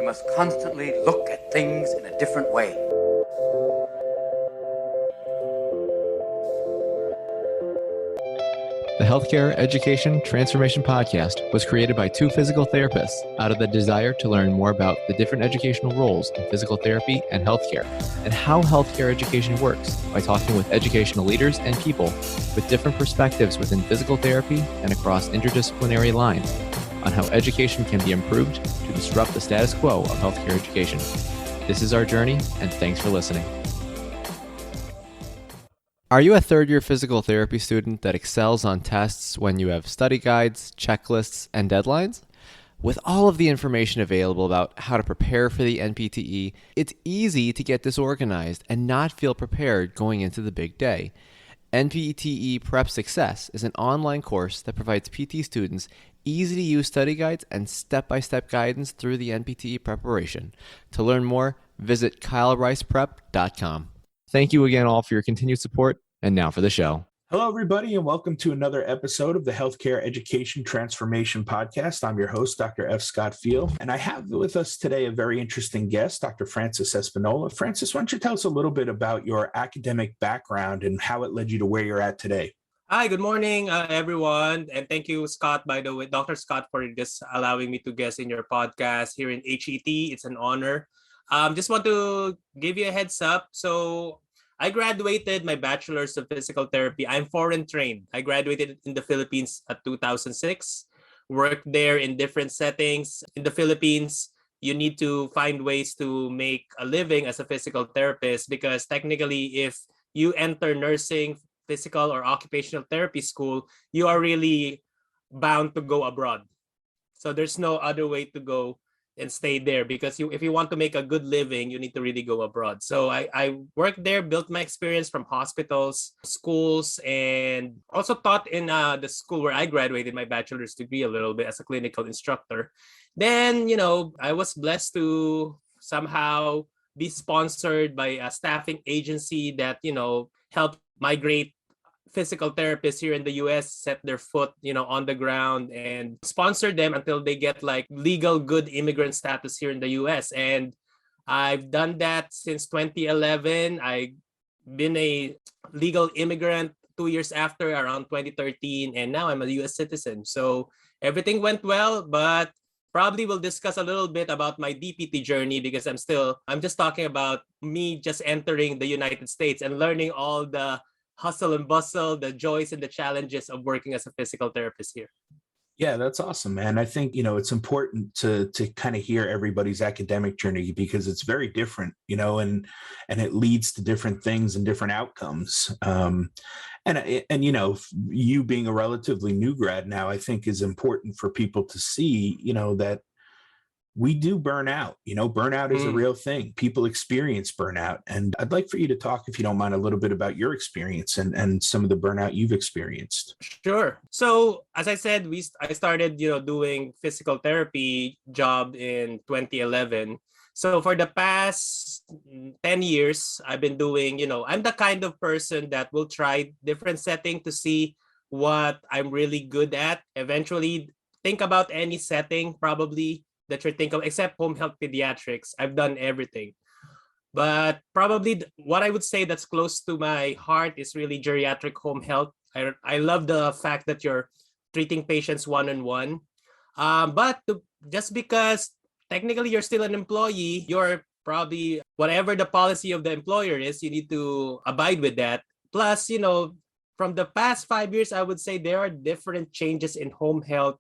must constantly look at things in a different way. The Healthcare Education Transformation Podcast was created by two physical therapists out of the desire to learn more about the different educational roles in physical therapy and healthcare, and how healthcare education works by talking with educational leaders and people with different perspectives within physical therapy and across interdisciplinary lines on how education can be improved to disrupt the status quo of healthcare education. This is our journey, and thanks for listening. Are you a third-year physical therapy student that excels on tests when you have study guides, checklists, and deadlines? With all of the information available about how to prepare for the NPTE, it's easy to get disorganized and not feel prepared going into the big day. NPTE Prep Success is an online course that provides PT students easy-to-use study guides and step-by-step guidance through the NPTE preparation. To learn more, visit kylericeprep.com. Thank you again all for your continued support, and now for the show. Hello, everybody, and welcome to another episode of the Healthcare Education Transformation Podcast. I'm your host, Dr. F. Scott Field, and I have with us today a very interesting guest, Dr. Francis Espinola. Francis, why don't you tell us a little bit about your academic background and how it led you to where you're at today? Hi, good morning, everyone. And thank you, Scott, by the way, Dr. Scott, for just allowing me to guest in your podcast here in HET. It's an honor. Just want to give you a heads up. So I graduated my bachelor's of physical therapy. I'm foreign trained. I graduated in the Philippines at 2006, worked there in different settings. In the Philippines, you need to find ways to make a living as a physical therapist because technically if you enter nursing, physical or occupational therapy school, you are really bound to go abroad. So there's no other way to go and stay there because if you want to make a good living, you need to really go abroad. So I worked there, built my experience from hospitals, schools, and also taught in the school where I graduated my bachelor's degree a little bit as a clinical instructor. Then, I was blessed to somehow be sponsored by a staffing agency that, helped migrate physical therapists here in the US set their foot, on the ground and sponsor them until they get like legal good immigrant status here in the US. And I've done that since 2011. I've been a legal immigrant 2 years after, around 2013, and now I'm a US citizen. So everything went well, but probably we'll discuss a little bit about my DPT journey because I'm just talking about me just entering the United States and learning all the hustle and bustle, the joys and the challenges of working as a physical therapist here. Yeah, that's awesome, man. I think, it's important to kind of hear everybody's academic journey because it's very different, and it leads to different things and different outcomes. And you being a relatively new grad now, I think is important for people to see, that we do burn out. Burnout is a real thing. People experience burnout. And I'd like for you to talk, if you don't mind, a little bit about your experience and some of the burnout you've experienced. Sure. So as I said, I started, doing physical therapy job in 2011. So for the past 10 years, I've been doing, I'm the kind of person that will try different setting to see what I'm really good at. Eventually, think about any setting probably that you're thinking of, except home health pediatrics. I've done everything. But probably what I would say that's close to my heart is really geriatric home health. I love the fact that you're treating patients one-on-one. Just because technically you're still an employee, you're probably, whatever the policy of the employer is, you need to abide with that. Plus, from the past 5 years, I would say there are different changes in home health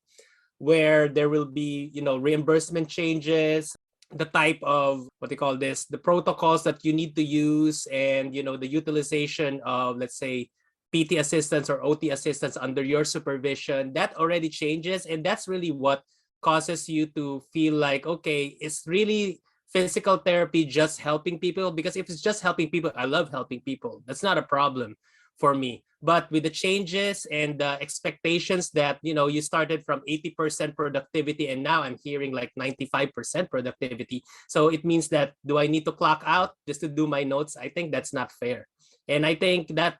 where there will be, reimbursement changes, the type of, the protocols that you need to use, and, the utilization of, let's say, PT assistants or OT assistants under your supervision, that already changes. And that's really what causes you to feel like, okay, it's really physical therapy just helping people? Because if it's just helping people, I love helping people. That's not a problem for me. But with the changes and the expectations that, you started from 80% productivity and now I'm hearing like 95% productivity. So it means that, do I need to clock out just to do my notes? I think that's not fair. And I think that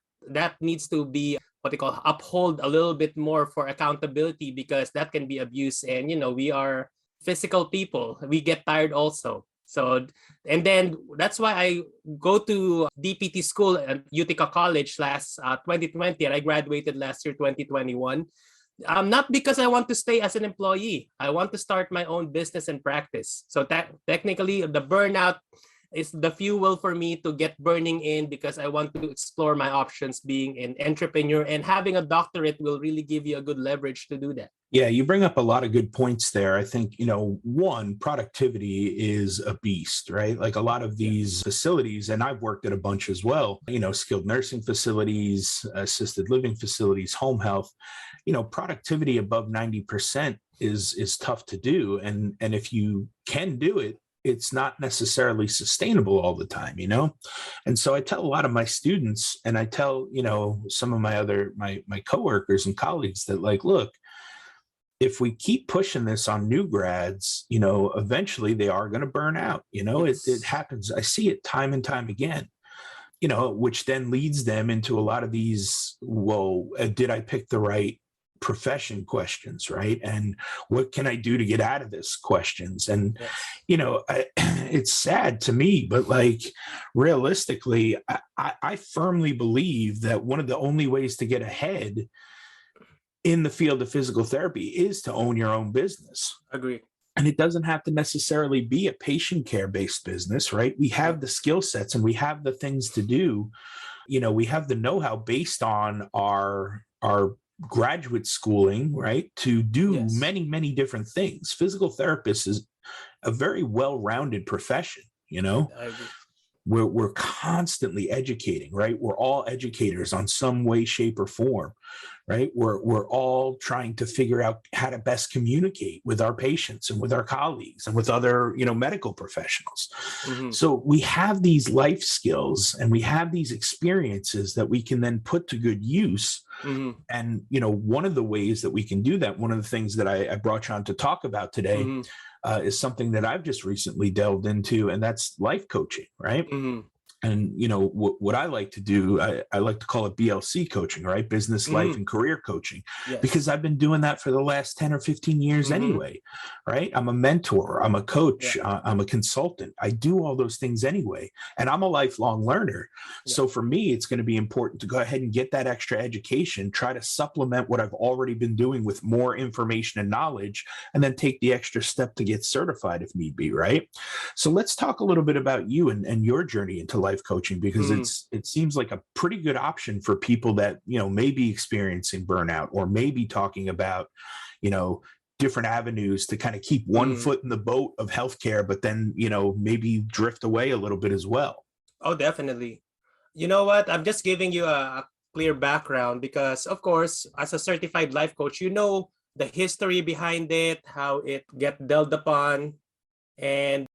needs to be uphold a little bit more for accountability because that can be abused. And, we are physical people. We get tired also. So, and then that's why I go to DPT school at Utica College last 2020, and I graduated last year, 2021. Not because I want to stay as an employee. I want to start my own business and practice. So technically, the burnout is the fuel for me to get burning in, because I want to explore my options being an entrepreneur, and having a doctorate will really give you a good leverage to do that. Yeah, you bring up a lot of good points there. I think, one, productivity is a beast, right? Like a lot of these facilities, and I've worked at a bunch as well, skilled nursing facilities, assisted living facilities, home health, productivity above 90% is tough to do. And if you can do it, it's not necessarily sustainable all the time, And so I tell a lot of my students, and I tell, some of my coworkers and colleagues that, like, look, if we keep pushing this on new grads, eventually they are going to burn out. It happens. I see it time and time again, which then leads them into a lot of these, did I pick the right profession questions, right? And what can I do to get out of this questions? And, it's sad to me, but like realistically, I firmly believe that one of the only ways to get ahead in the field of physical therapy is to own your own business. Agree. And it doesn't have to necessarily be a patient care based business, right? We have the skill sets and we have the things to do. We have the know-how based on our graduate schooling, right? To do many, many different things. Physical therapist is a very well-rounded profession, I agree. We're constantly educating, right? We're all educators on some way, shape, or form, right? We're all trying to figure out how to best communicate with our patients and with our colleagues and with other, medical professionals. Mm-hmm. So we have these life skills and we have these experiences that we can then put to good use. Mm-hmm. And, one of the ways that we can do that, one of the things that I brought you on to talk about today, mm-hmm. Is something that I've just recently delved into, and that's life coaching, right? Mm-hmm. And, what I like to do, I like to call it BLC coaching, right? Business, mm-hmm. life, and career coaching, because I've been doing that for the last 10 or 15 years mm-hmm. anyway, right? I'm a mentor, I'm a coach, I'm a consultant. I do all those things anyway, and I'm a lifelong learner. Yeah. So for me, it's going to be important to go ahead and get that extra education, try to supplement what I've already been doing with more information and knowledge, and then take the extra step to get certified if need be, right? So let's talk a little bit about you and your journey into life coaching, because it seems like a pretty good option for people that may be experiencing burnout, or maybe talking about different avenues to kind of keep one foot in the boat of healthcare, but then maybe drift away a little bit as well. Oh, definitely. You know what? I'm just giving you a clear background because, of course, as a certified life coach, the history behind it, how it get dealt upon, and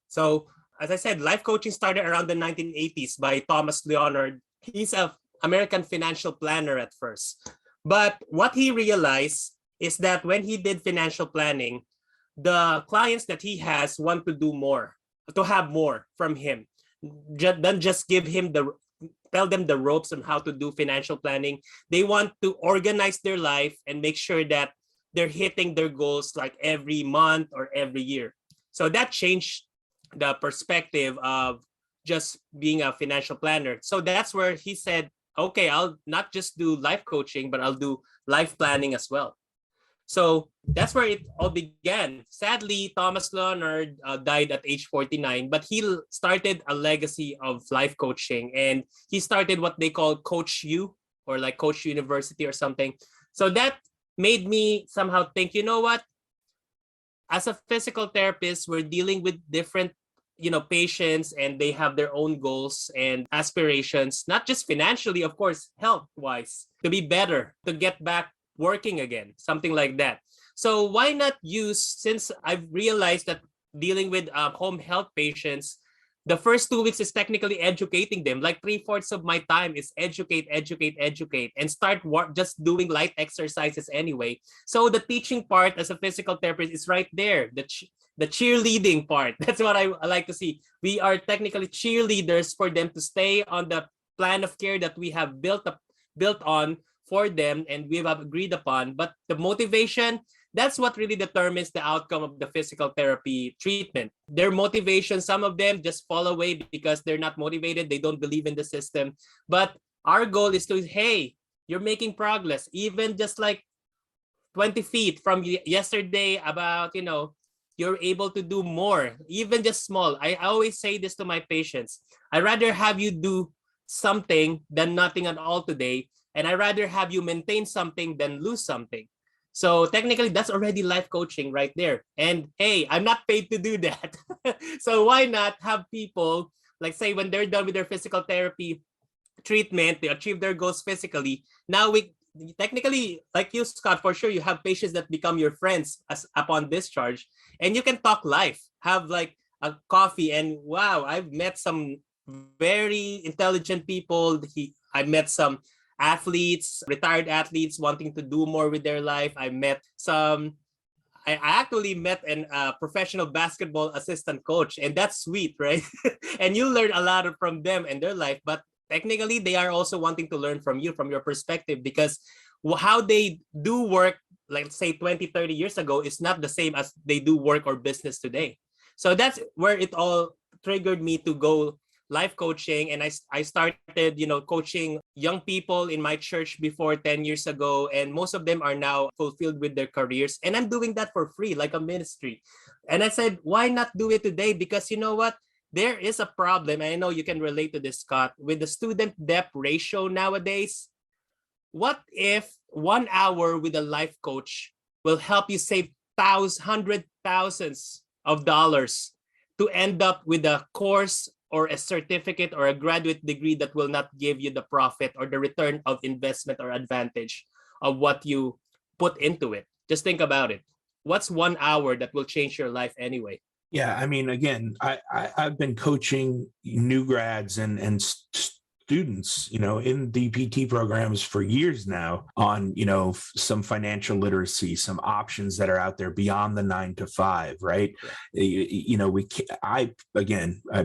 so. As I said, life coaching started around the 1980s by Thomas Leonard. He's an American financial planner at first. But what he realized is that when he did financial planning, the clients that he has want to do more, to have more from him. Don't just tell them the ropes on how to do financial planning. They want to organize their life and make sure that they're hitting their goals like every month or every year. So that changed the perspective of just being a financial planner. So that's where he said, okay, I'll not just do life coaching, but I'll do life planning as well. So that's where it all began. Sadly, Thomas Leonard died at age 49, but he started a legacy of life coaching, and he started what they call Coach U, or like Coach University or something. So that made me somehow think, you know what? As a physical therapist, we're dealing with different patients, and they have their own goals and aspirations, not just financially, of course, health-wise, to be better, to get back working again, something like that. So why not use, since I've realized that dealing with home health patients, the first 2 weeks is technically educating them. Like 3/4 of my time is educate, and start just doing light exercises anyway. So the teaching part as a physical therapist is right there. The cheerleading part. That's what I like to see. We are technically cheerleaders for them to stay on the plan of care that we have built on for them and we have agreed upon. But the motivation, That's what really determines the outcome of the physical therapy treatment. Their motivation, some of them just fall away because they're not motivated. They don't believe in the system. But our goal is to, hey, you're making progress, even just like 20 feet from yesterday about, you're able to do more, even just small. I always say this to my patients. I'd rather have you do something than nothing at all today. And I'd rather have you maintain something than lose something. So technically, that's already life coaching right there. And hey, I'm not paid to do that. So why not have people, like say when they're done with their physical therapy treatment, they achieve their goals physically. Now we technically, like you, Scott, for sure, you have patients that become your friends as upon discharge, and you can talk life, have like a coffee, and wow, I've met some very intelligent people. I met some athletes, retired athletes wanting to do more with their life. I actually met an professional basketball assistant coach, and that's sweet, right? And you learn a lot from them and their life, but technically they are also wanting to learn from you, from your perspective, because how they do work, like say 20, 30 years ago, is not the same as they do work or business today. So that's where it all triggered me to go life coaching. And I started, coaching young people in my church before 10 years ago. And most of them are now fulfilled with their careers. And I'm doing that for free, like a ministry. And I said, why not do it today? Because you know what? There is a problem. I know you can relate to this, Scott, with the student debt ratio nowadays. What if 1 hour with a life coach will help you save hundred thousands of dollars to end up with a course or a certificate or a graduate degree that will not give you the profit or the return of investment or advantage of what you put into it? Just think about it. What's 1 hour that will change your life anyway? Yeah, I mean, again, I've been coaching new grads and students, in DPT programs for years now on, some financial literacy, some options that are out there beyond the 9 to 5, right? I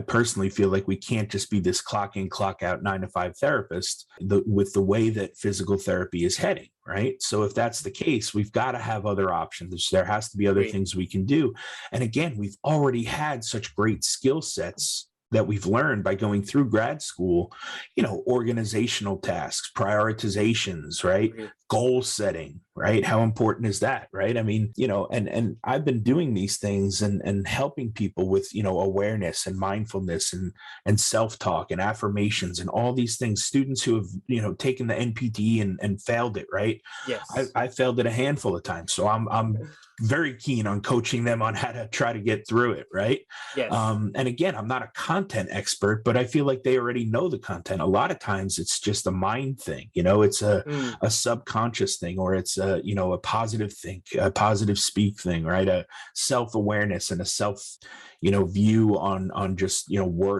personally feel like we can't just be this clock in, clock out 9 to 5 therapist with the way that physical therapy is heading. Right. So if that's the case, we've got to have other options. There has to be other things we can do. And again, we've already had such great skill sets that we've learned by going through grad school, organizational tasks, prioritizations, right? Goal setting, right? How important is that, right? I mean, and I've been doing these things and helping people with, awareness and mindfulness and self-talk and affirmations and all these things. Students who have, taken the NPTE and failed it, right? Yes. I failed it a handful of times. So I'm very keen on coaching them on how to try to get through it, right? Yes. And again, I'm not a content expert, but I feel like they already know the content. A lot of times it's just a mind thing, it's a subconscious thing, or it's a positive think, a positive speak thing, right? A self-awareness and a self, view on just,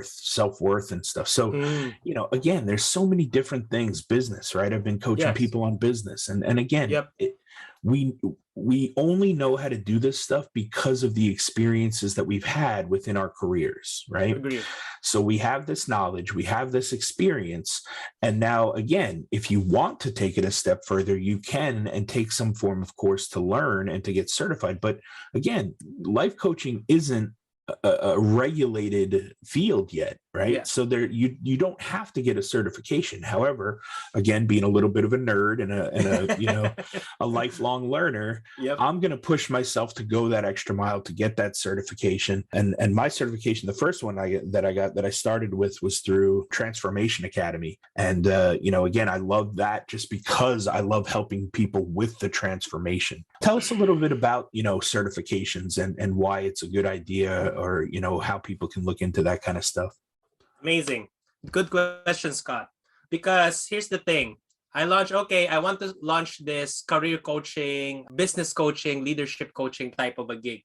self-worth and stuff. So, again, there's so many different things, business, right? I've been coaching people on business. And again, we only know how to do this stuff because of the experiences that we've had within our careers, right? Agreed. So we have this knowledge, we have this experience. And now, again, if you want to take it a step further, you can and take some form of course to learn and to get certified. But again, life coaching isn't a regulated field yet, right? Yeah. So there, you don't have to get a certification. However, again, being a little bit of a nerd and a a lifelong learner, I'm going to push myself to go that extra mile to get that certification. And my certification, the first one that I started with was through Transformation Academy. And again, I love that just because I love helping people with the transformation. Tell us a little bit about certifications and why it's a good idea, or how people can look into that kind of stuff. Amazing. Good question, Scott. Because here's the thing. I want to launch this career coaching, business coaching, leadership coaching type of a gig.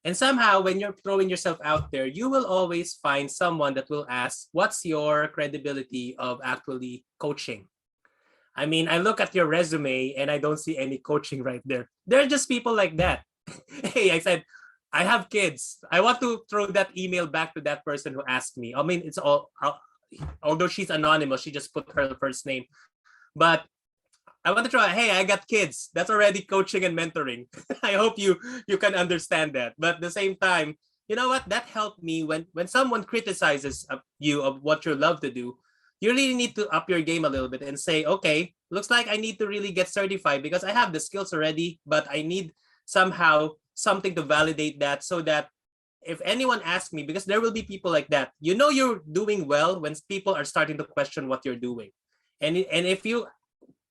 And somehow when you're throwing yourself out there, you will always find someone that will ask, what's your credibility of actually coaching? I mean, I look at your resume and I don't see any coaching right there. There are just people like that. Hey, I said, I have kids. I want to throw that email back to that person who asked me. I mean, it's all, although she's anonymous, she just put her first name. But I want to try, hey, I got kids. That's already coaching and mentoring. I hope you can understand that. But at the same time, you know what? That helped me when someone criticizes you of what you love to do. You really need to up your game a little bit and say, okay, looks like I need to really get certified because I have the skills already, but I need somehow something to validate that so that if anyone asks me, because there will be people like that, you know you're doing well when people are starting to question what you're doing. And if you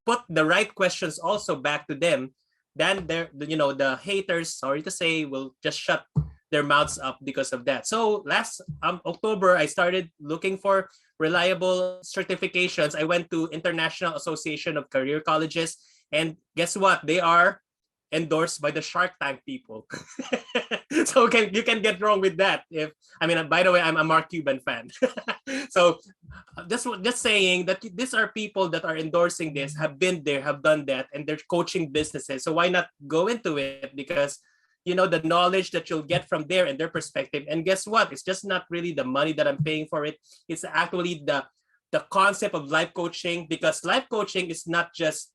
put the right questions also back to them, then the haters, sorry to say, will just shut their mouths up because of that. So last October, I started looking for reliable certifications. I went to International Association of Career Colleges, and guess what? They are endorsed by the Shark Tank people. So you can get wrong with that. By the way, I'm a Mark Cuban fan. So just saying that these are people that are endorsing this, have been there, have done that, and they're coaching businesses. So why not go into it? Because the knowledge that you'll get from there and their perspective. And guess what? It's just not really the money that I'm paying for it. It's actually the concept of life coaching, because life coaching is not just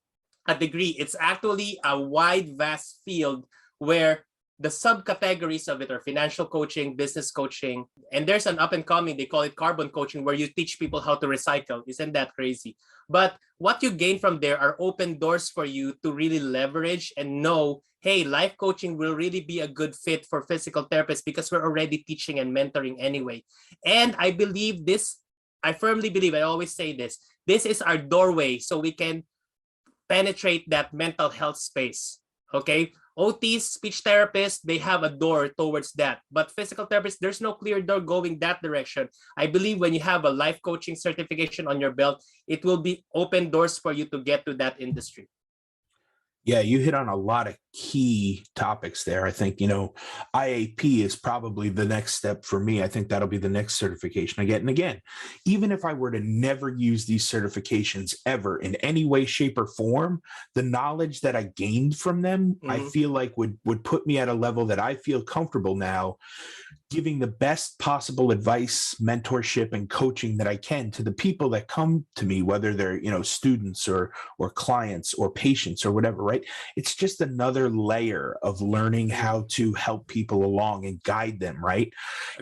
a degree. It's actually a wide, vast field where the subcategories of it are financial coaching, business coaching, and there's an up and coming, they call it carbon coaching, where you teach people how to recycle. Isn't that crazy? But what you gain from there are open doors for you to really leverage and know, hey, life coaching will really be a good fit for physical therapists because we're already teaching and mentoring anyway. And I believe this, I firmly believe, I always say this is our doorway so we can penetrate that mental health space. Okay, OTs, speech therapists, they have a door towards that. But physical therapists, there's no clear door going that direction. I believe when you have a life coaching certification on your belt, it will be open doors for you to get to that industry. Yeah, you hit on a lot of key topics there. I think, IAP is probably the next step for me. I think that'll be the next certification I get. And again, even if I were to never use these certifications ever in any way, shape, or form, the knowledge that I gained from them, I feel like would put me at a level that I feel comfortable now giving the best possible advice, mentorship, and coaching that I can to the people that come to me, whether they're, students or clients or patients or whatever, right? It's just another layer of learning how to help people along and guide them, right?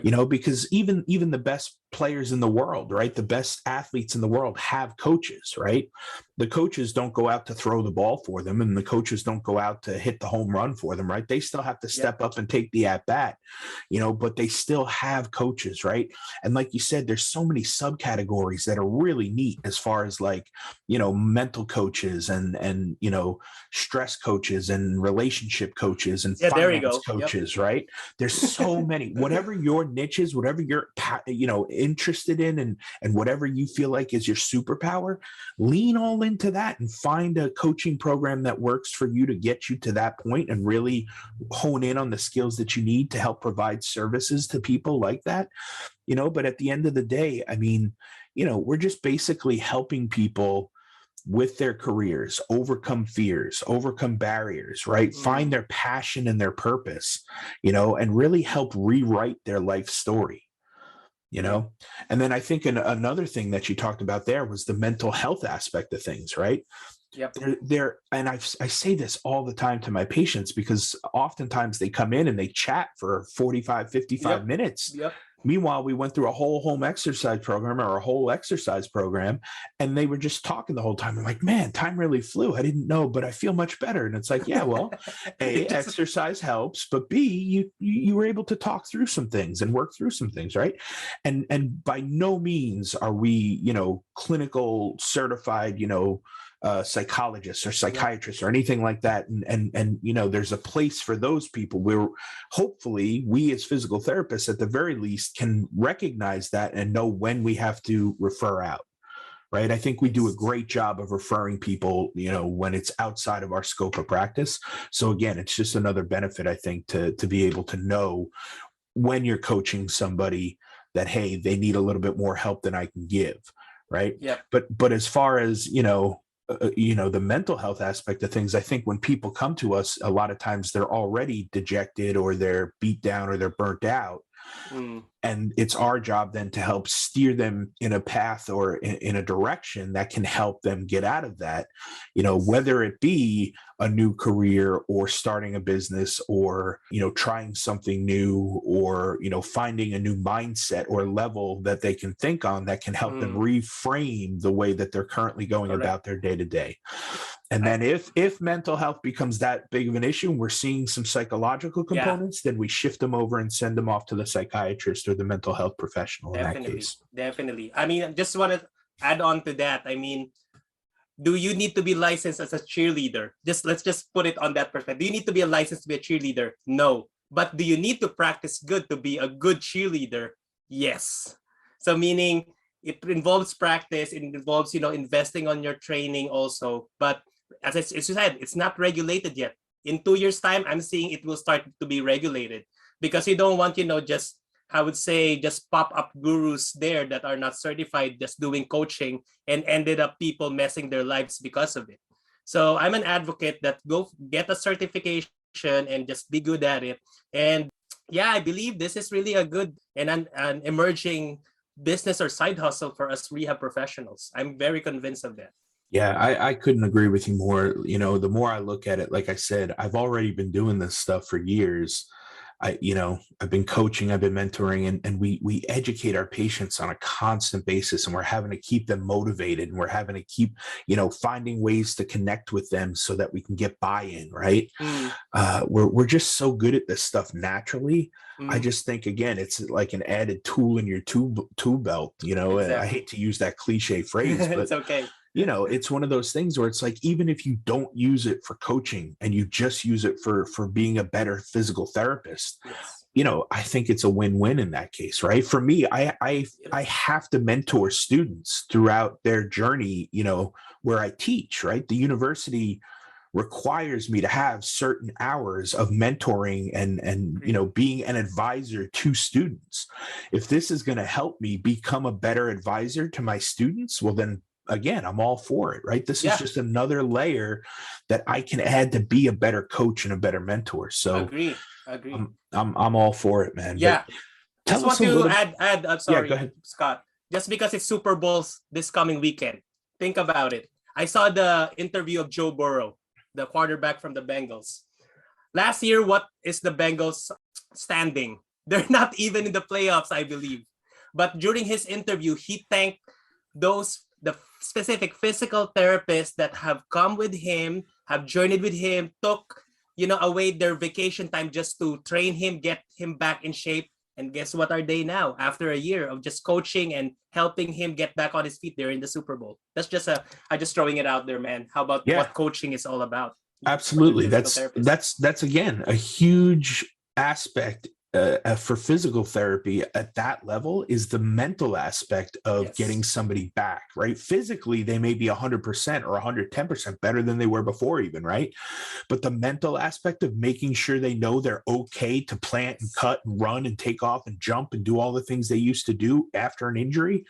Because even the best players in the world, right? The best athletes in the world have coaches, right? The coaches don't go out to throw the ball for them, and the coaches don't go out to hit the home run for them, right? They still have to step up and take the at bat, but they still have coaches, right? And like you said, there's so many subcategories that are really neat as far as mental coaches and stress coaches and relationship coaches and finance coaches, right? There's so many. Whatever your niche is, whatever you're interested in, and whatever you feel like is your superpower, lean all into that and find a coaching program that works for you to get you to that point and really hone in on the skills that you need to help provide services to people like that. But at the end of the day, we're just basically helping people with their careers, overcome fears, overcome barriers, right? Find their passion and their purpose, and really help rewrite their life story. And then I think another thing that you talked about there was the mental health aspect of things, right? Yep. And I say this all the time to my patients, because oftentimes they come in and they chat for 45, 55 minutes. Yep. Meanwhile, we went through a whole home exercise program or a whole exercise program, and they were just talking the whole time. I'm like, man, time really flew. I didn't know, but I feel much better. And it's like, yeah, well, A, exercise helps, but B, you were able to talk through some things and work through some things, right? And by no means are we, clinical certified, psychologists or psychiatrists or anything like that. And there's a place for those people where hopefully we as physical therapists at the very least can recognize that and know when we have to refer out. Right. I think we do a great job of referring people, when it's outside of our scope of practice. So again, it's just another benefit, I think, to be able to know when you're coaching somebody that, hey, they need a little bit more help than I can give. Right. Yeah. But as far as, the mental health aspect of things, I think when people come to us, a lot of times they're already dejected or they're beat down or they're burnt out. And it's our job then to help steer them in a path or in a direction that can help them get out of that, whether it be a new career or starting a business or, trying something new or, finding a new mindset or level that they can think on that can help them reframe the way that they're currently going about their day to day. And then if mental health becomes that big of an issue and we're seeing some psychological components, then we shift them over and send them off to the psychiatrist or the mental health professional in that case. Definitely. I mean, I just want to add on to that. I mean, do you need to be licensed as a cheerleader? Let's just put it on that perspective. Do you need to be licensed to be a cheerleader? No. But do you need to practice good to be a good cheerleader? Yes. So meaning it involves practice, it involves, investing on your training also. But as you said, it's not regulated yet. In 2 years' time, I'm seeing it will start to be regulated because you don't want, just pop-up gurus there that are not certified, just doing coaching and ended up people messing their lives because of it. So I'm an advocate that go get a certification and just be good at it. And yeah, I believe this is really a good and an emerging business or side hustle for us rehab professionals. I'm very convinced of that. Yeah, I couldn't agree with you more. The more I look at it, like I said, I've already been doing this stuff for years. I've been coaching, I've been mentoring, and we educate our patients on a constant basis, and we're having to keep them motivated, and we're having to keep, finding ways to connect with them so that we can get buy-in, right? We're just so good at this stuff naturally. I just think, again, it's like an added tool in your tool belt, Exactly. I hate to use that cliche phrase, but it's okay. It's one of those things where it's like, even if you don't use it for coaching and you just use it for being a better physical therapist, I think it's a win-win in that case, right? For me, I have to mentor students throughout their journey, where I teach, right? The university requires me to have certain hours of mentoring and being an advisor to students. If this is going to help me become a better advisor to my students, well, then again, I'm all for it, right? This is just another layer that I can add to be a better coach and a better mentor. So agree. I'm all for it, man. Yeah. Just want to add, I'm sorry, go ahead. Scott, just because it's Super Bowls this coming weekend, think about it. I saw the interview of Joe Burrow, the quarterback from the Bengals. Last year, what is the Bengals standing? They're not even in the playoffs, I believe. But during his interview, he thanked the specific physical therapists that have come with him, have journeyed with him, took, away their vacation time just to train him, get him back in shape. And guess what are they now? After a year of just coaching and helping him get back on his feet, they're in the Super Bowl. That's just I just throwing it out there, man. How about what coaching is all about? Absolutely. That's again, a huge aspect for physical therapy at that level is the mental aspect of getting somebody back, right? Physically, they may be 100% or 110% better than they were before even, right? But the mental aspect of making sure they know they're okay to plant and cut and run and take off and jump and do all the things they used to do after an injury,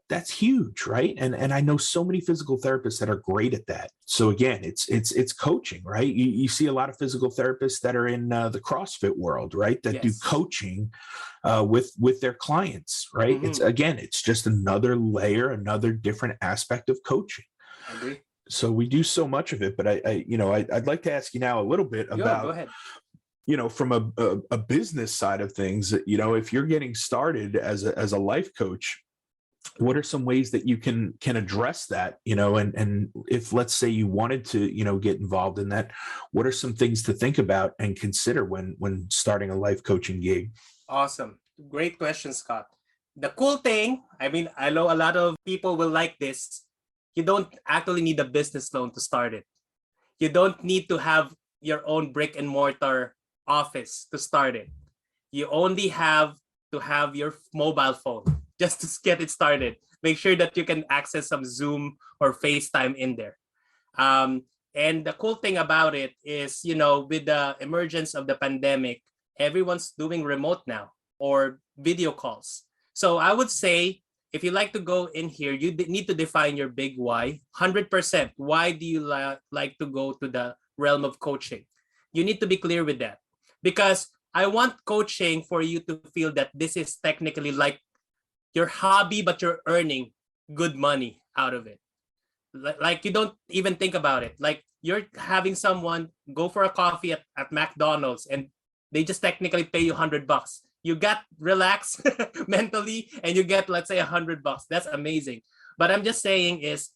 that's huge, right? And I know so many physical therapists that are great at that. So again, it's coaching, right? You see a lot of physical therapists that are in the CrossFit world, right? That do coaching with their clients, right? It's just another layer, another different aspect of coaching. I agree. So we do so much of it, but I'd like to ask you now a little bit about, go ahead. From a business side of things, if you're getting started as a life coach, what are some ways that you can address that, and if, let's say, you wanted to, get involved in that, what are some things to think about and consider when starting a life coaching gig? Awesome. Great question, Scott. The cool thing, I know a lot of people will like this. You don't actually need a business loan to start it. You don't need to have your own brick and mortar office to start it. You only have to have your mobile phone just to get it started. Make sure that you can access some Zoom or FaceTime in there. And the cool thing about it is, with the emergence of the pandemic, everyone's doing remote now or video calls. So I would say, if you like to go in here, you need to define your big why. 100%. Why do you like to go to the realm of coaching? You need to be clear with that. Because I want coaching for you to feel that this is technically like your hobby, but you're earning good money out of it. Like you don't even think about it. Like you're having someone go for a coffee at McDonald's and they just technically pay you $100. You got relaxed mentally and you get, let's say, $100. That's amazing. But I'm just saying is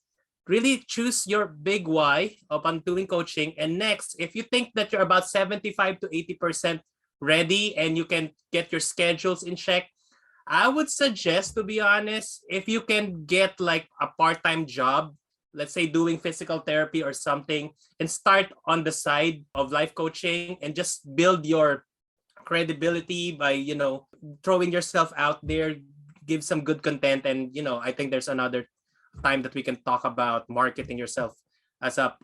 really choose your big why upon doing coaching. And next, if you think that you're about 75 to 80% ready and you can get your schedules in check, I would suggest, to be honest, if you can get like a part-time job, let's say doing physical therapy or something, and start on the side of life coaching and just build your credibility by, throwing yourself out there, give some good content. And, I think there's another time that we can talk about marketing yourself as a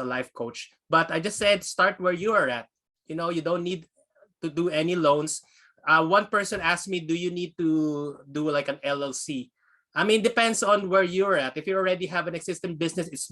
life coach. But I just said, start where you are at. You don't need to do any loans. One person asked me, do you need to do like an LLC? I mean, depends on where you're at. If you already have an existing business, it's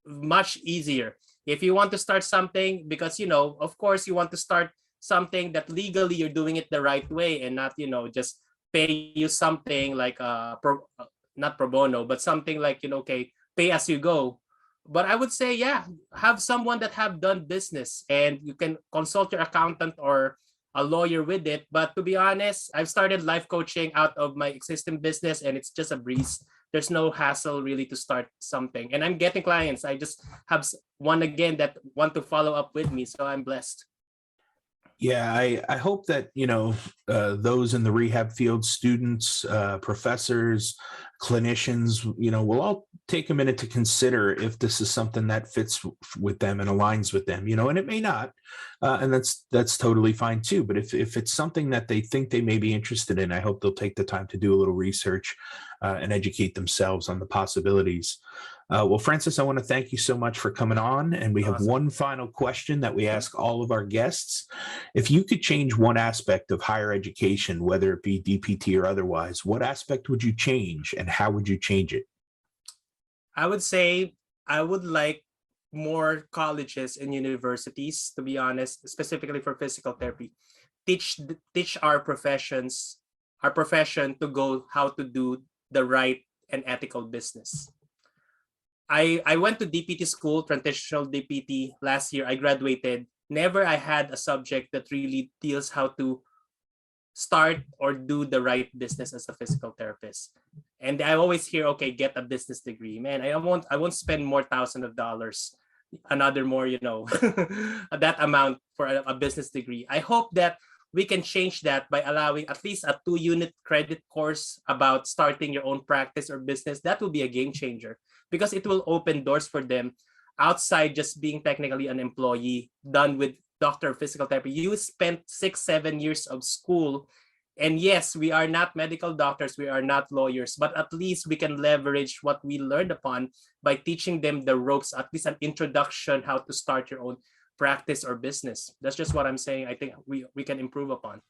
much easier. If you want to start something, because, of course, you want to start something that legally you're doing it the right way and not, just pay you something like, not pro bono, but something like, okay, pay as you go. But I would say, yeah, have someone that have done business and you can consult your accountant or a lawyer with it. But to be honest, I've started life coaching out of my existing business and it's just a breeze. There's no hassle really to start something. And I'm getting clients. I just have one again that want to follow up with me. So I'm blessed. Yeah, I hope that, those in the rehab field, students, professors, clinicians, will all take a minute to consider if this is something that fits with them and aligns with them, and it may not. And that's totally fine too. But if it's something that they think they may be interested in, I hope they'll take the time to do a little research and educate themselves on the possibilities. Well, Francis, I want to thank you so much for coming on. And we have one final question that we ask all of our guests. If you could change one aspect of higher education, whether it be DPT or otherwise, what aspect would you change and how would you change it? I would say I would like more colleges and universities, to be honest, specifically for physical therapy, teach our profession to go how to do the right and ethical business. I went to DPT school, transitional DPT, last year. I graduated. Never I had a subject that really deals how to start or do the right business as a physical therapist. And I always hear, okay, get a business degree. Man, I won't spend more thousands of dollars, another more, that amount for a business degree. I hope that we can change that by allowing at least a 2-unit credit course about starting your own practice or business. That will be a game changer because it will open doors for them outside just being technically an employee done with doctor of physical therapy. You spent 6-7 years of school. And yes, we are not medical doctors, we are not lawyers, but at least we can leverage what we learned upon by teaching them the ropes, at least an introduction how to start your own practice or business. That's just what I'm saying. I think we can improve upon.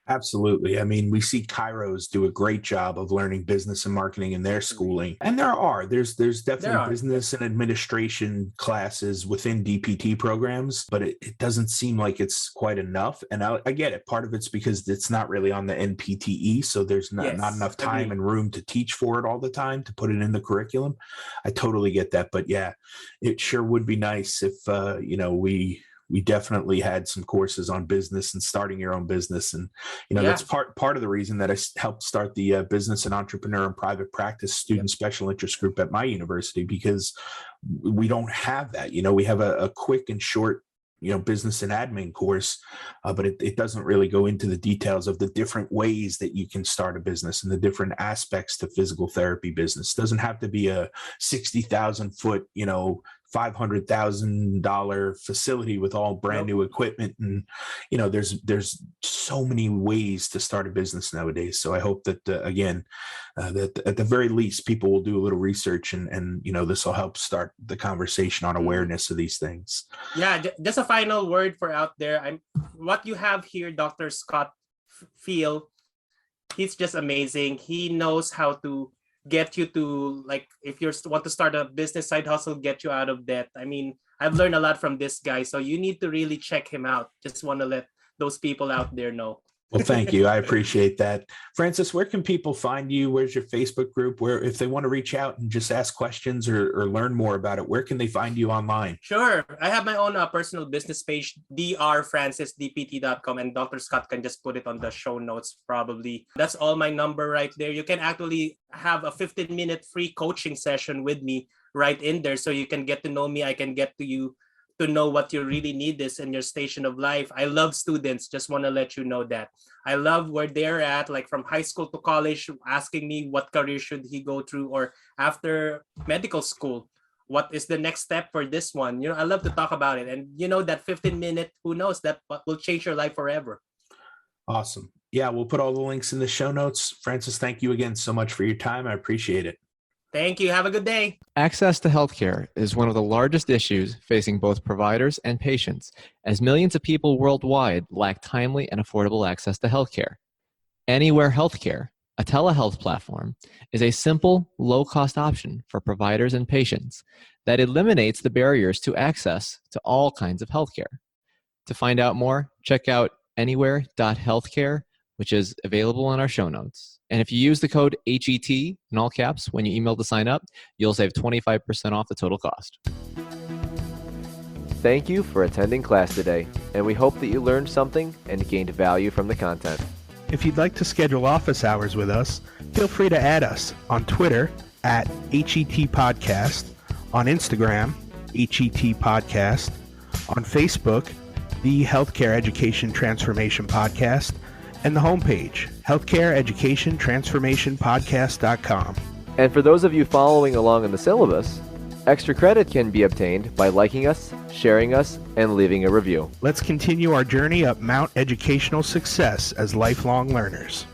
Absolutely. I mean, we see Kairos do a great job of learning business and marketing in their schooling. And there's definitely business and administration classes within DPT programs, but it doesn't seem like it's quite enough. And I get it. Part of it's because it's not really on the NPTE. So there's not enough time and room to teach for it all the time to put it in the curriculum. I totally get that. But yeah, it sure would be nice if, we definitely had some courses on business and starting your own business. And, that's part of the reason that I helped start the business and entrepreneur and private practice student special interest group at my university, because we don't have that. We have a quick and short, business and admin course, but it doesn't really go into the details of the different ways that you can start a business and the different aspects to physical therapy business. It doesn't have to be a 60,000 foot, $500,000 facility with all brand new equipment. And, there's so many ways to start a business nowadays. So I hope that, again, that at the very least, people will do a little research and this will help start the conversation on awareness of these things. Yeah. Just a final word for out there. What you have here, Dr. Scott Field, he's just amazing. He knows how to get you to, like, if you want to start a business side hustle, get you out of debt. I mean, I've learned a lot from this guy, so you need to really check him out. Just want to let those people out there know. Well, thank you. I appreciate that. Francis, where can people find you? Where's your Facebook group? Where, if they want to reach out and just ask questions or learn more about it, where can they find you online? Sure. I have my own personal business page, drfrancisdpt.com, and Dr. Scott can just put it on the show notes probably. That's all my number right there. You can actually have a 15-minute free coaching session with me right in there, so you can get to know me. I can get to you to know what you really need is in your station of life. I love students. Just want to let you know that. I love where they're at, like from high school to college, asking me what career should he go through, or after medical school, what is the next step for this one? I love to talk about it. And that 15-minute, who knows, that will change your life forever. Awesome. Yeah, we'll put all the links in the show notes. Francis, thank you again so much for your time. I appreciate it. Thank you. Have a good day. Access to healthcare is one of the largest issues facing both providers and patients, as millions of people worldwide lack timely and affordable access to healthcare. Anywhere Healthcare, a telehealth platform, is a simple, low-cost option for providers and patients that eliminates the barriers to access to all kinds of healthcare. To find out more, check out anywhere.healthcare, which is available on our show notes. And if you use the code HET in all caps when you email to sign up, you'll save 25% off the total cost. Thank you for attending class today, and we hope that you learned something and gained value from the content. If you'd like to schedule office hours with us, feel free to add us on Twitter at HET Podcast, on Instagram, HET Podcast, on Facebook, the Healthcare Education Transformation Podcast, and the homepage, healthcareeducationtransformationpodcast.com. And for those of you following along in the syllabus, extra credit can be obtained by liking us, sharing us, and leaving a review. Let's continue our journey up Mount Educational Success as lifelong learners.